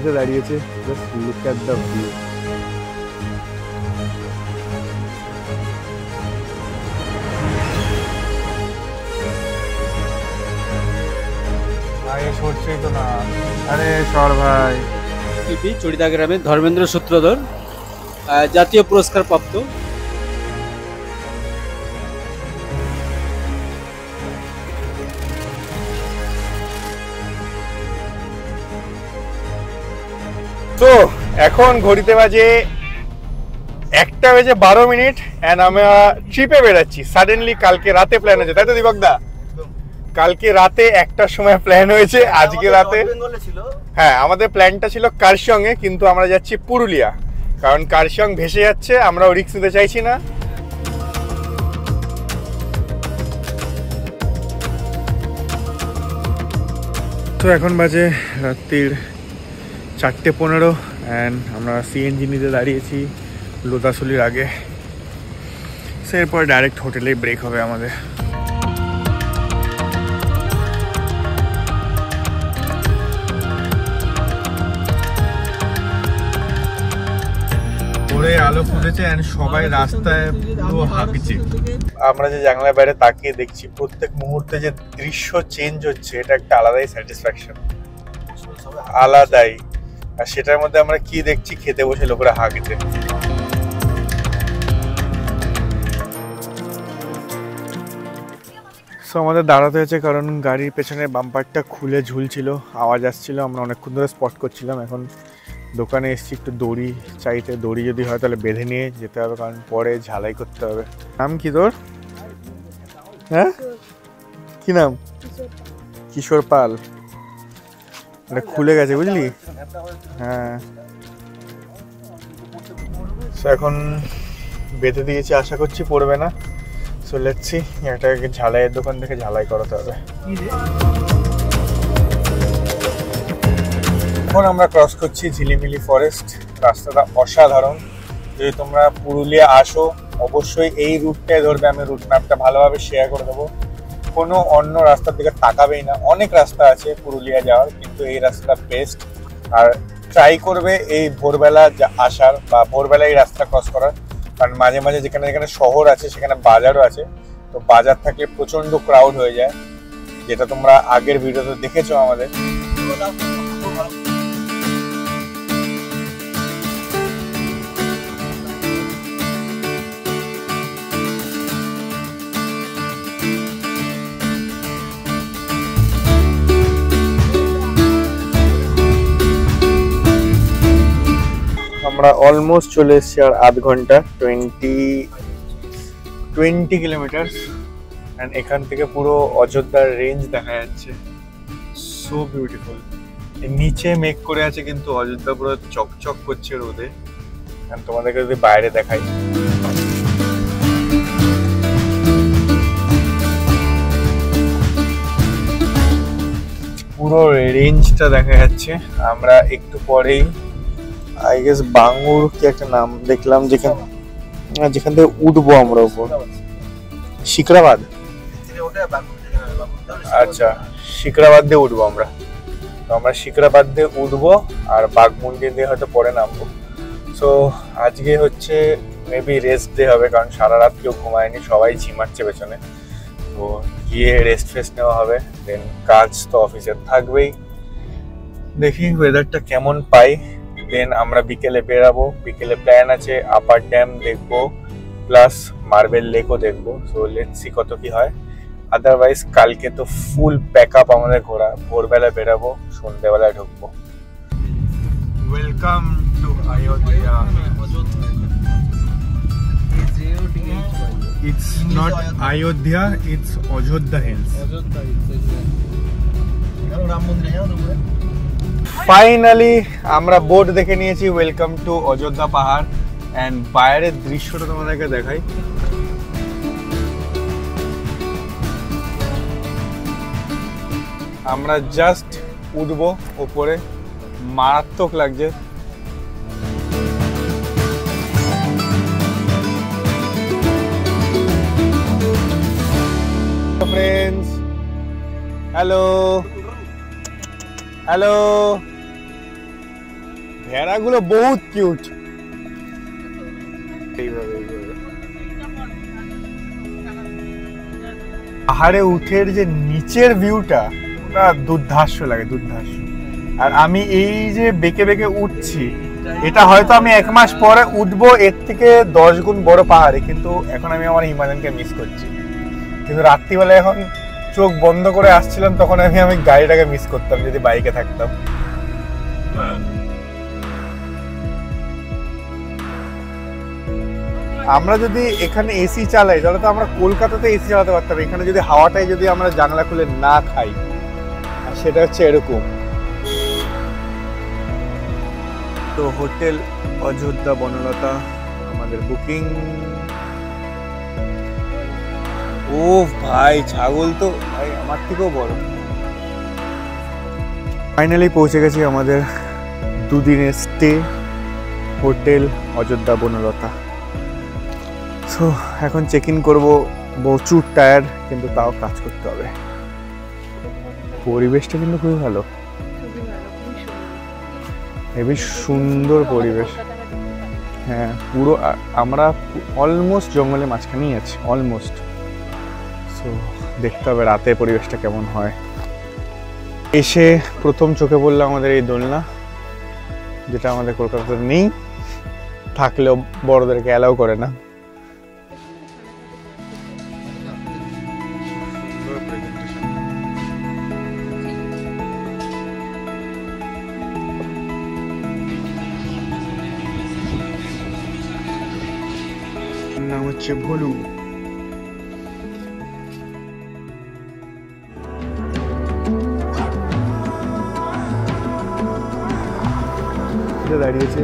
অফিসে দাঁড়িয়েছে। Just look at the view. সরছেই তো না। আরে সর ভাই। চড়িদা গ্রামে ধর্মেন্দ্র সূত্রধর জাতীয় পুরস্কার প্রাপ্ত। তো এখন ঘড়িতে বাজে 1:12 এন্ড আমরা ট্রিপে বেরাচ্ছি। সাডেনলি কালকে রাতে প্ল্যান হয়েছে, তাই তো দীপক দা? কালকে রাতে 1টার সময় প্ল্যান হয়েছে, আজকে রাতে। হ্যাঁ, আমাদের প্ল্যানটা ছিল কার্শিয়ং এ, কিন্তু আমরা যাচ্ছি পুরুলিয়া, কারণ কার্শিয়ং ভেসে যাচ্ছে, আমরাও রিস্ক নিতে চাইছি না। তো এখন বাজে রাত্রির 4:15 অ্যান্ড আমরা সিএনজি নিতে দাঁড়িয়েছি লোদাসুলির আগে। এরপর ডাইরেক্ট হোটেলে ব্রেক হবে আমাদের। আলো ফুটেছে এন্ড সবাই রাস্তায় পুরো হাঁকছে। আমরা যে জানলার বাইরে তাকিয়ে দেখছি, প্রত্যেক মুহূর্তে যে দৃশ্য চেঞ্জ হচ্ছে, এটা একটা আলাদাই স্যাটিসফ্যাকশন, আলাদাই। আর সেটার মধ্যে আমরা কি দেখছি, খেতে বসে লোকেরা হাঁকছে। সো আমাদের দাঁড়াতে হয়েছে কারণ গাড়ির পেছনে বাম্পারটা খুলে ঝুলছিল, আওয়াজ আসছিল। আমরা অনেকক্ষণ ধরে স্পট করছিলাম। এখন দোকানে এসছি একটু দড়ি চাইতে। দড়ি যদি হয় তাহলে বেঁধে নিয়ে যেতে হবে, কারণ পরে ঝালাই করতে হবে। নাম কি তোর? হ্যাঁ, কি নাম? কিশোর পাল। এটা খুলে গেছে, বুঝলি? হ্যাঁ, এখন বেঁধে দিয়েছি, আশা করছি পড়বে না। So let's see. এটাকে ঝালাইয়ের দোকান থেকে ঝালাই করাতে হবে। এখন আমরা ক্রস করছি ঝিলিমিলি ফরেস্ট। রাস্তাটা অসাধারণ। যদি তোমরা পুরুলিয়া আসো, অবশ্যই এই রুটটাই ধরবে। আমি রুট ম্যাপটা ভালোভাবে শেয়ার করে দেবো। কোনো অন্য রাস্তার দিকে তাকাবেই না। অনেক রাস্তা আছে পুরুলিয়া যাওয়ার, কিন্তু এই রাস্তাটা বেস্ট। আর ট্রাই করবে এই ভোরবেলা আসার বা ভোরবেলা এই রাস্তা ক্রস করার, কারণ মাঝে মাঝে যেখানে যেখানে শহর আছে সেখানে বাজারও আছে। তো বাজার থাকলে প্রচণ্ড ক্রাউড হয়ে যায়, যেটা তোমরা আগের ভিডিওতে দেখেছো আমাদের। আমরা অলমোস্ট চলে এসেছি আর আধ ঘন্টা, 20 কিলোমিটার। এন্ড এখান থেকে পুরো অযোধ্যার রেঞ্জ দেখা যাচ্ছে। So beautiful. নিচে মেঘ করে আছে, কিন্তু অযোধ্যা পুরো চকচক করছে রোদে। তোমাদেরকে যদি বাইরে দেখাই, পুরো রেঞ্জটা দেখা যাচ্ছে। আমরা একটু পরেই আই গেস বাঙ্গুর কি একটা নাম দেখলাম, যেখান থেকে উঠবো আমরা উপর। শিকরাবাদ। আচ্ছা, শিকরাবাদ দিয়ে উঠবো আমরা। তো আমরা শিকরাবাদ দিয়ে উঠবো আর বাঘমুন্ডি দিয়ে হয়তো পরে নামবো। সো আজকে হচ্ছে মেবি রেস্ট ডে হবে, কারণ সারা রাত কেউ ঘুমায়নি, সবাই ঝিমাচ্ছে পেছনে। তো গিয়ে রেস্ট ফেস্ট নেওয়া হবে। দেন কাজ তো অফিসের থাকবেই। দেখি ওয়েদারটা কেমন পাই। দেন আমরা বিকেলে বেরাবো। বিকেলে প্ল্যান আছে আপার ড্যাম দেখবো, প্লাস মার্বেল লেকও দেখবো। সো লেটস সি কত কি হয়। আদারওয়াইজ কালকে তো ফুল প্যাক আপ আমাদের ঘোরা। ভোরবেলা বেরাবো, সন্ধ্যেবেলায় ঢুকবো। Welcome to Ayodhya. It's not Ayodhya, it's Ayodhya hills. Finally আমরা বোর্ড দেখে নিয়েছি, ওয়েলকাম টু অযোধ্যা পাহাড়। এন্ড বাইরের দৃশ্যটা তোমাদেরকে দেখাই। আমরা জাস্ট উঠবো উপরে, মারাত্মক লাগছে। Friends, hello hello. ভেড়াগুলো বহুত কিউট। এইভাবে পাহাড়ে উঠের যে নিচের ভিউটা ওটা দুর্ধর্ষ লাগে, দুর্ধর্ষ। আর আমি এই যে বেঁকে বেঁকে উঠছি, এটা হয়তো আমি 1 মাস পরে উঠবো এর থেকে 10 গুণ বড় পাহাড়ে, কিন্তু এখন আমি আমার হিমালয়ানকে মিস করছি। কিন্তু রাত্রিবেলা এখন চোখ বন্ধ করে আসছিলাম, তখন আমি গাড়িটাকে মিস করতাম যদি বাইকে থাকতাম। আমরা যদি এখানে এসি চালাই তাহলে তো আমরা কলকাতাতে এসি চালাতে পারতাম। এখানে যদি হাওয়াটাই যদি আমরা জানলা খুলে না খাই, সেটা হচ্ছে এরকম। তো হোটেল অযোধ্যা বনলতা আমাদের বুকিং। ও ভাই, ছাগল তো ভাই আমার থেকেও বড়। ফাইনালি পৌঁছে গেছি আমাদের 2 দিনের stay, hotel Ayodhya Banalata. So এখন চেক ইন করবো, প্রচুর টায়ার্ড, কিন্তু তাও কাজ করতে হবে। পরিবেশটা কিন্তু খুবই ভালো, হেবি সুন্দর পরিবেশ। হ্যাঁ, পুরো আমরা অলমোস্ট জঙ্গলের মাঝখানেই আছি, অলমোস্ট। সো দেখতে হবে রাতে পরিবেশটা কেমন হয়। এসে প্রথম চোখে পড়লো আমাদের এই দোলনা, যেটা আমাদের কলকাতাতে নেই, থাকলেও বড়দেরকে অ্যালাউ করে না। নাম হচ্ছে ভলু। দাঁড়িয়েছে